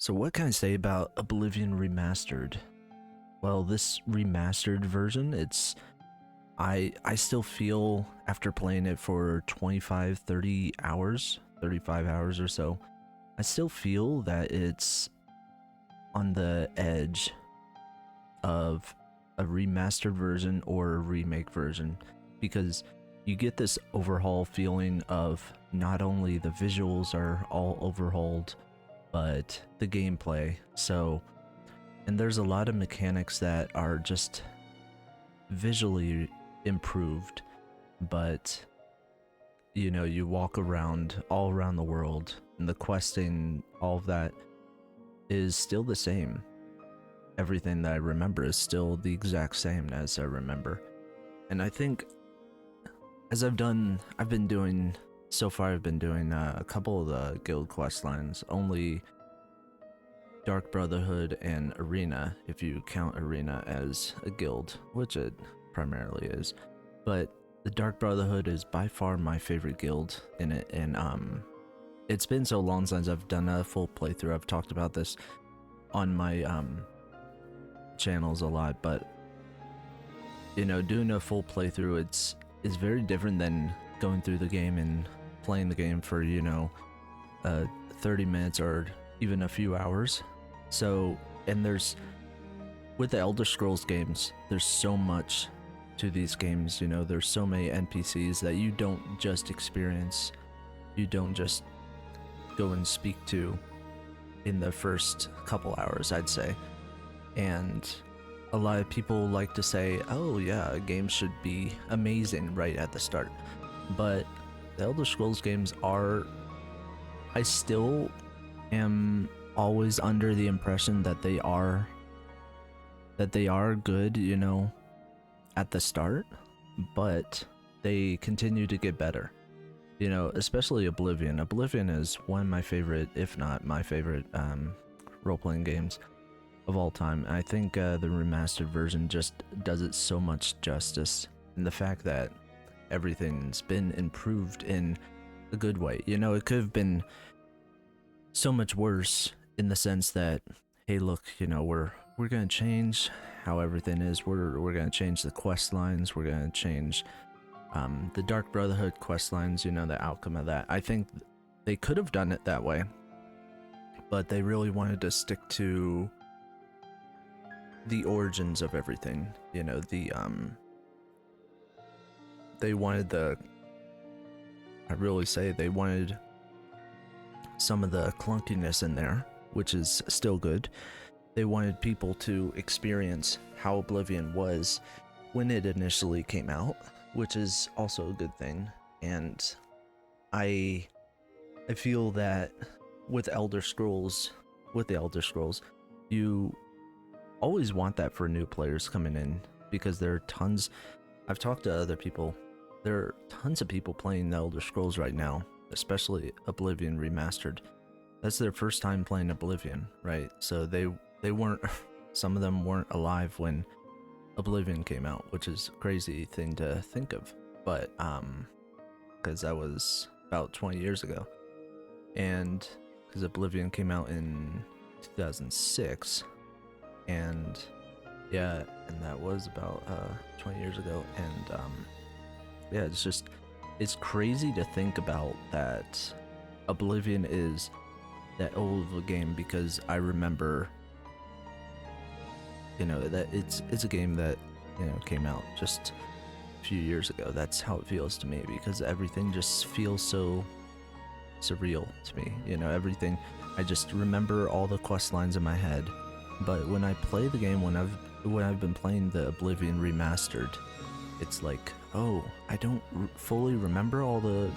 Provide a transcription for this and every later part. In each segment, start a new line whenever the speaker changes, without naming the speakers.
So what can I say about Oblivion Remastered? Well, this remastered version, I still feel after playing it for 25, 30 hours, 35 hours or so, I still feel that it's on the edge of a remastered version or a remake version because you get this overhaul feeling of not only the visuals are all overhauled, but the gameplay. And there's a lot of mechanics that are just visually improved, but you walk around all around the world and the questing, all of that is still the same. Everything that I remember is still the exact same as I remember. And I think I've been doing, so far I've been doing a couple of the guild quest lines, only Dark Brotherhood and Arena, if you count Arena as a guild, which it primarily is. But the Dark Brotherhood is by far my favorite guild in it, and it's been so long since I've done a full playthrough. I've talked about this on my channels a lot, but doing a full playthrough, it's very different than going through the game and playing the game for 30 minutes or even a few hours. So, and with the Elder Scrolls games, there's so much to these games, there's so many NPCs that you don't just experience, you don't just go and speak to in the first couple hours, I'd say. And a lot of people like to say, oh yeah, a game should be amazing right at the start. But the Elder Scrolls games I still am always under the impression that they are good, at the start, but they continue to get better. Especially Oblivion. Oblivion is one of my favorite, if not my favorite, role-playing games of all time. I think the remastered version just does it so much justice, and the fact that everything's been improved in a good way. It could have been so much worse in the sense that, hey, look, we're gonna change how everything is. We're gonna change the quest lines. We're gonna change the Dark Brotherhood quest lines. The outcome of that. I think they could have done it that way, but they really wanted to stick to the origins of everything. They wanted they wanted some of the clunkiness in there, which is still good. They wanted people to experience how Oblivion was when it initially came out, which is also a good thing. And I feel that with the Elder Scrolls, you always want that for new players coming in, because there are tons. I've talked to other people. There are tons of people playing the Elder Scrolls right now, especially Oblivion Remastered. That's their first time playing Oblivion, right? So they weren't, some of them weren't alive when Oblivion came out, which is a crazy thing to think of. But because that was about 20 years ago, and because Oblivion came out in 2006, and yeah, and that was about 20 years ago, and yeah, it's crazy to think about that Oblivion is that old of a game, because I remember, that it's a game that, came out just a few years ago. That's how it feels to me, because everything just feels so surreal to me. Everything, I just remember all the quest lines in my head. But when I play the game, when I've been playing the Oblivion Remastered, it's like, oh, I don't fully remember all the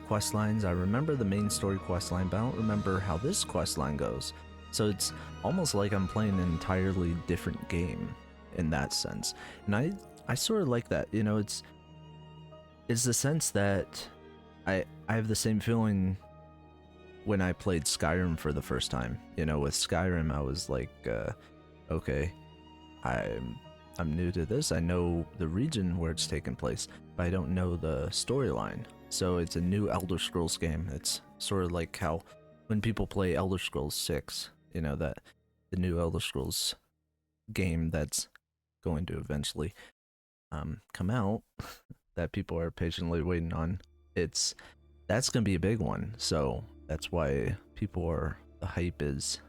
quest lines. I remember the main story quest line, but I don't remember how this quest line goes. So it's almost like I'm playing an entirely different game in that sense. And I sort of like that. It's the sense that I have the same feeling when I played Skyrim for the first time. With Skyrim, I was like, okay, I'm new to this. I know the region where it's taken place, but I don't know the storyline. So it's a new Elder Scrolls game. It's sort of like how when people play Elder Scrolls 6, you know, that the new Elder Scrolls game that's going to eventually come out that people are patiently waiting on. That's gonna be a big one. So that's why the hype is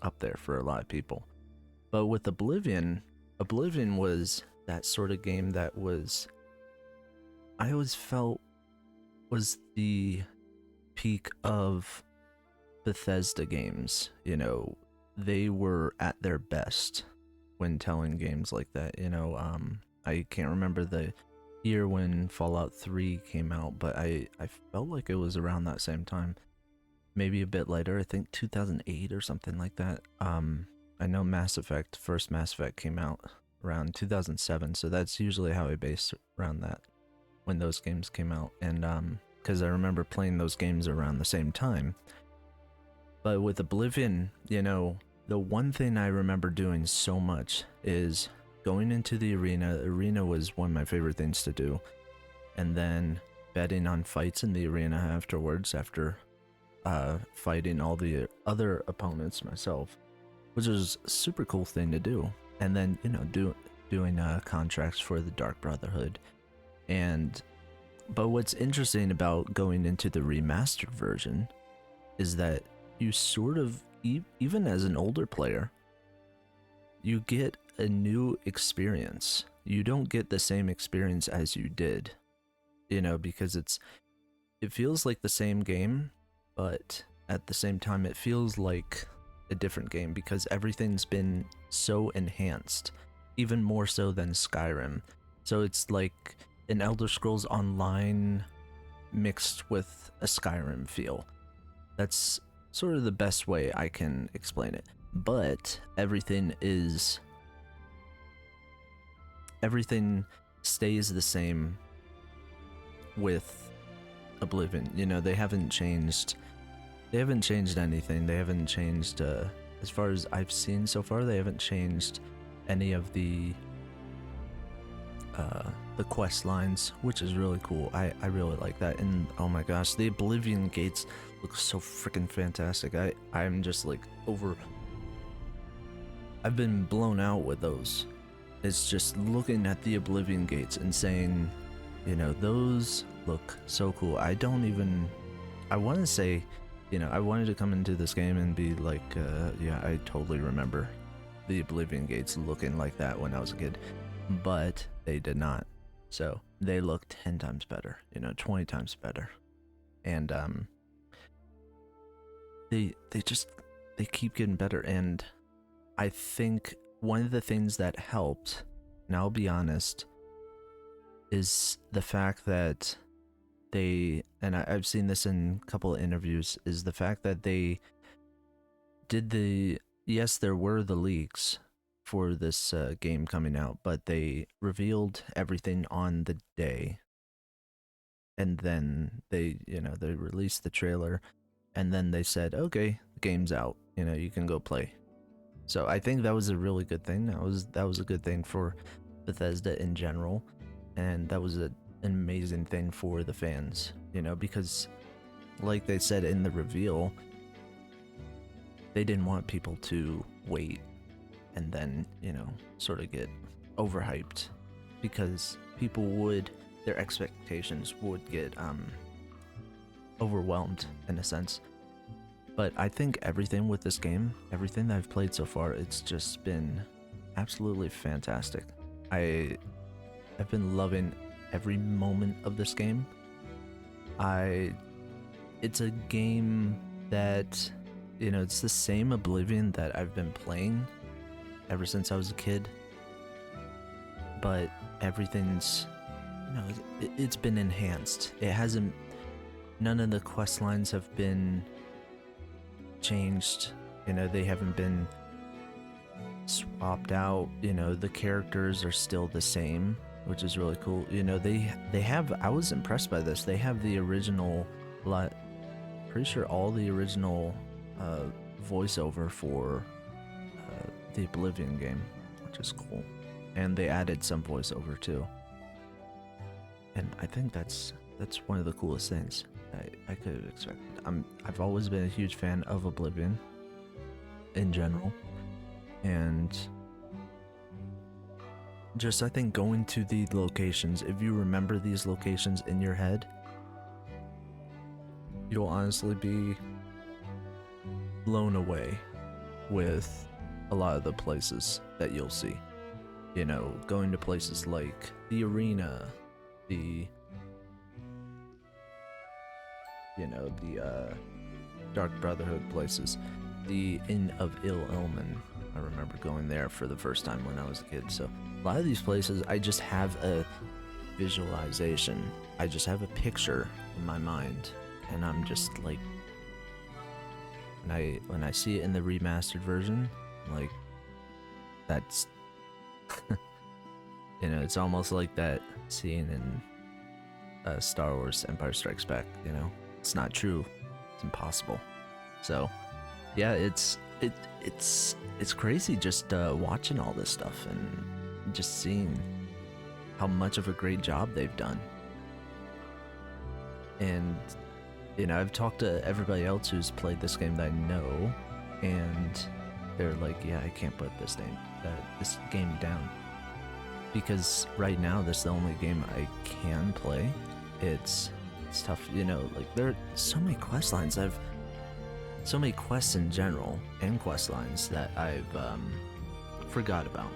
up there for a lot of people. But with Oblivion was that sort of game that I always felt was the peak of Bethesda games. You know, they were at their best when telling games like that. You know, I can't remember the year when Fallout 3 came out, but I felt like it was around that same time. Maybe a bit later, I think 2008 or something like that. I know first Mass Effect came out around 2007, so that's usually how I base around that, when those games came out. And because I remember playing those games around the same time. But with Oblivion, you know, the one thing I remember doing so much is going into the arena. Arena was one of my favorite things to do. And then betting on fights in the arena afterwards, after fighting all the other opponents myself, which was a super cool thing to do. And then, you know, doing contracts for the Dark Brotherhood. But what's interesting about going into the remastered version is that you sort of, even as an older player, you get a new experience. You don't get the same experience as you did, you know, because it feels like the same game, but at the same time it feels like a different game because everything's been so enhanced, even more so than Skyrim. So it's like an Elder Scrolls Online mixed with a Skyrim feel. That's sort of the best way I can explain it. But everything stays the same with Oblivion. You know, they haven't changed anything. They haven't changed, as far as I've seen so far, they haven't changed any of the quest lines, which is really cool. I really like that. And oh my gosh, the Oblivion gates look so freaking fantastic. I'm just like I've been blown out with those. It's just looking at the Oblivion gates and saying, you know, those look so cool. I want to say, you know, I wanted to come into this game and be like, yeah, I totally remember the Oblivion gates looking like that when I was a kid, but they did not. So they look 10 times better, you know, 20 times better. And they keep getting better. And I think one of the things that helped, and I'll be honest, is the fact that I've seen this in a couple of interviews, is the fact that they did yes, there were the leaks for this game coming out, but they revealed everything on the day. And then they released the trailer, and then they said, okay, the game's out, you know, you can go play. So I think that was a really good thing. That was a good thing for Bethesda in general, and that was an amazing thing for the fans, you know, because like they said in the reveal, they didn't want people to wait and then, you know, sort of get overhyped, because their expectations would get overwhelmed in a sense. But I think everything with this game, everything that I've played so far, it's just been absolutely fantastic. I've been loving every moment of this game. It's a game that, you know, it's the same Oblivion that I've been playing ever since I was a kid, but everything's, you know, it's been enhanced. None of the quest lines have been changed, you know, they haven't been swapped out, you know, the characters are still the same, which is really cool. You know, they have, I was impressed by this, they have the original, pretty sure all the original voiceover for the Oblivion game, which is cool. And they added some voiceover too. And I think that's one of the coolest things. I could have expected. I've always been a huge fan of Oblivion in general, and just I think going to the locations, if you remember these locations in your head, you'll honestly be blown away with a lot of the places that you'll see. You know, going to places like the arena, the Dark Brotherhood places, the Inn of Ill Omen. I remember going there for the first time when I was a kid. So a lot of these places, I just have a visualization. I just have a picture in my mind, and I'm just like, when I see it in the remastered version, like, that's you know, it's almost like that scene in Star Wars Empire Strikes Back, you know? It's not true. It's impossible. So, yeah, it's crazy just watching all this stuff and just seeing how much of a great job they've done. And, you know, I've talked to everybody else who's played this game that I know, and they're like, yeah, I can't put this game down. Because right now, this is the only game I can play. It's tough, you know, like, there are so many quest lines. So many quests in general, and quest lines that I've forgot about.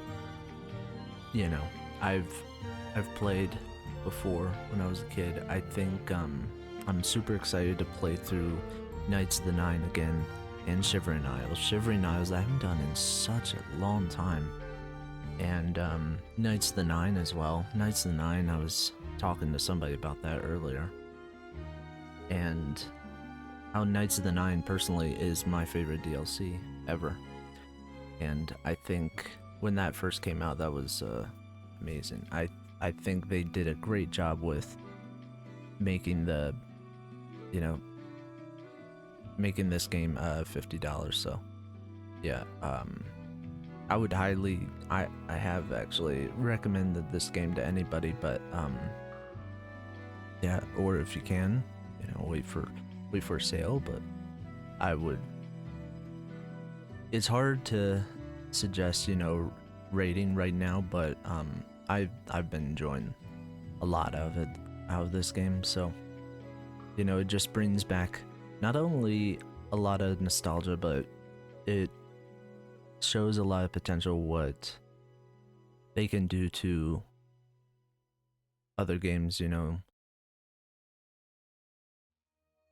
You know, I've played before when I was a kid. I think I'm super excited to play through Knights of the Nine again, and Shivering Isles. Shivering Isles I haven't done in such a long time. And Knights of the Nine as well. Knights of the Nine, I was talking to somebody about that earlier. And how Knights of the Nine personally is my favorite DLC ever. And I think when that first came out, that was amazing. I think they did a great job with making making this game $50. So yeah, I would highly, I have actually recommended this game to anybody, but yeah, or if you can, you know, wait for a sale. But I would, it's hard to suggest, you know, rating right now, but I've been enjoying a lot out of this game. So, you know, it just brings back not only a lot of nostalgia, but it shows a lot of potential what they can do to other games, you know,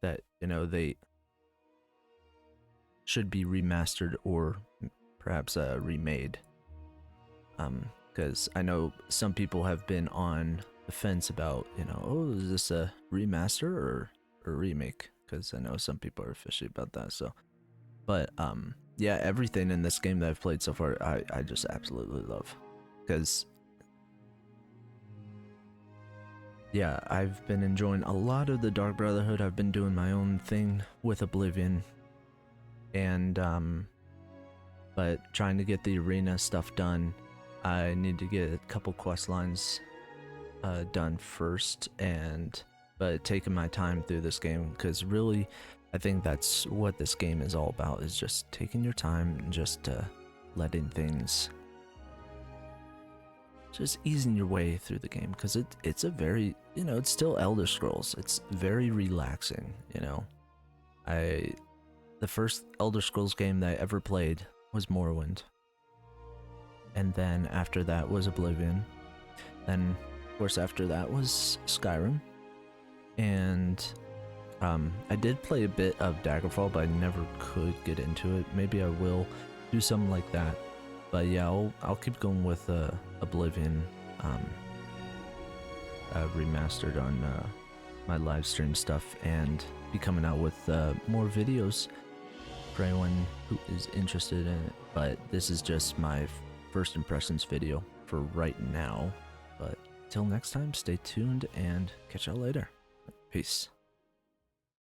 that, you know, they should be remastered or perhaps remade. Because I know some people have been on the fence about, you know, oh, is this a remaster or a remake? Because I know some people are fishy about that. So, but yeah, everything in this game that I've played so far, I just absolutely love. Because yeah, I've been enjoying a lot of the Dark Brotherhood. I've been doing my own thing with Oblivion, and but trying to get the arena stuff done, I need to get a couple quest lines done first, but taking my time through this game, because really I think that's what this game is all about, is just taking your time and just letting things, just easing your way through the game, because it's a very, you know, it's still Elder Scrolls. It's very relaxing, you know. The first Elder Scrolls game that I ever played was Morrowind. And then after that was Oblivion. Then, of course, after that was Skyrim. And I did play a bit of Daggerfall, but I never could get into it. Maybe I will do something like that. But yeah, I'll keep going with Oblivion remastered on my live stream stuff, and be coming out with more videos for anyone who is interested in it. But this is just my first impressions video for right now. But till next time, stay tuned and catch y'all later. Peace.